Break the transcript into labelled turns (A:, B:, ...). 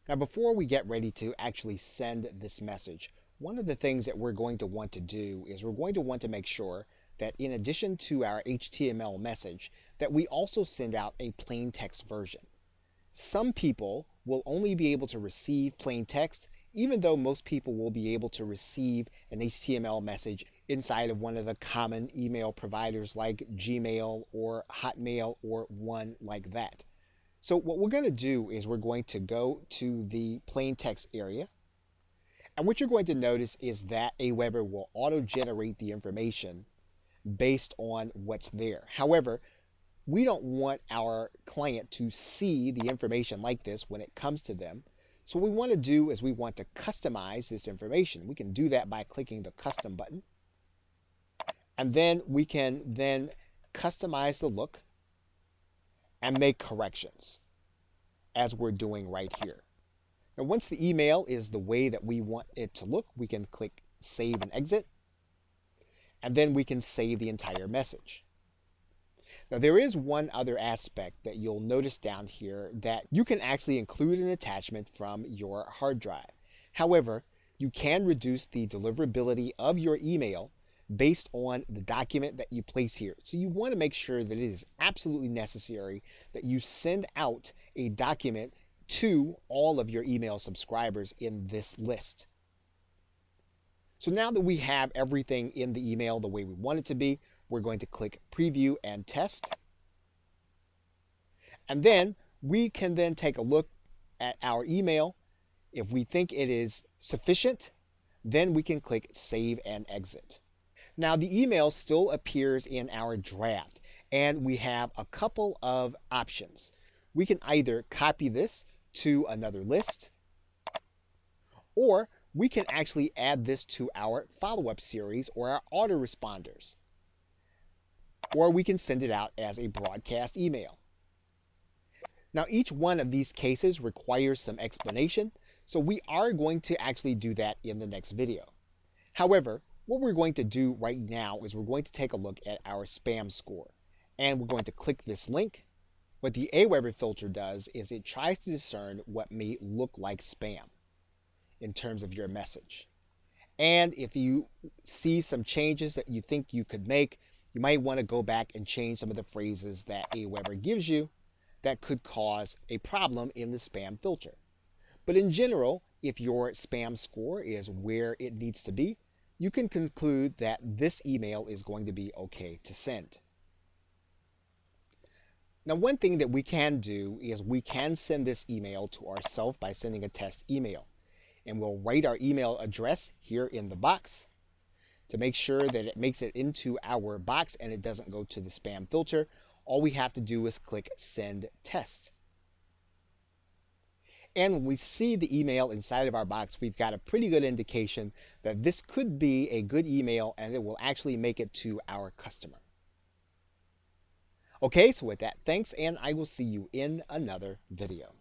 A: Now, before we get ready to actually send this message, one of the things that we're going to want to do is we're going to want to make sure that in addition to our HTML message, that we also send out a plain text version. Some people will only be able to receive plain text, even though most people will be able to receive an HTML message inside of one of the common email providers like Gmail or Hotmail or one like that. So what we're going to do is we're going to go to the plain text area. And what you're going to notice is that Aweber will auto-generate the information based on what's there. However, we don't want our client to see the information like this when it comes to them. So what we want to do is we want to customize this information. We can do that by clicking the custom button. And then we can then customize the look and make corrections as we're doing right here. Now, once the email is the way that we want it to look, we can click Save and Exit, and then we can save the entire message. Now, there is one other aspect that you'll notice down here, that you can actually include an attachment from your hard drive. However, you can reduce the deliverability of your email based on the document that you place here. So you want to make sure that it is absolutely necessary that you send out a document to all of your email subscribers in this list. So now that we have everything in the email the way we want it to be, we're going to click Preview and Test. And then we can then take a look at our email. If we think it is sufficient, then we can click Save and Exit. Now the email still appears in our draft, and we have a couple of options. We can either copy this to another list, or we can actually add this to our follow-up series or our autoresponders, or we can send it out as a broadcast email. Now each one of these cases requires some explanation, so we are going to actually do that in the next video. However, what we're going to do right now is we're going to take a look at our spam score, and we're going to click this link. What the Aweber filter does is it tries to discern what may look like spam in terms of your message. And if you see some changes that you think you could make, you might want to go back and change some of the phrases that Aweber gives you that could cause a problem in the spam filter. But in general, if your spam score is where it needs to be, you can conclude that this email is going to be okay to send. Now, one thing that we can do is we can send this email to ourselves by sending a test email. And we'll write our email address here in the box to make sure that it makes it into our box and it doesn't go to the spam filter. All we have to do is click Send Test. And when we see the email inside of our box, we've got a pretty good indication that this could be a good email and it will actually make it to our customer. Okay, so with that, thanks, and I will see you in another video.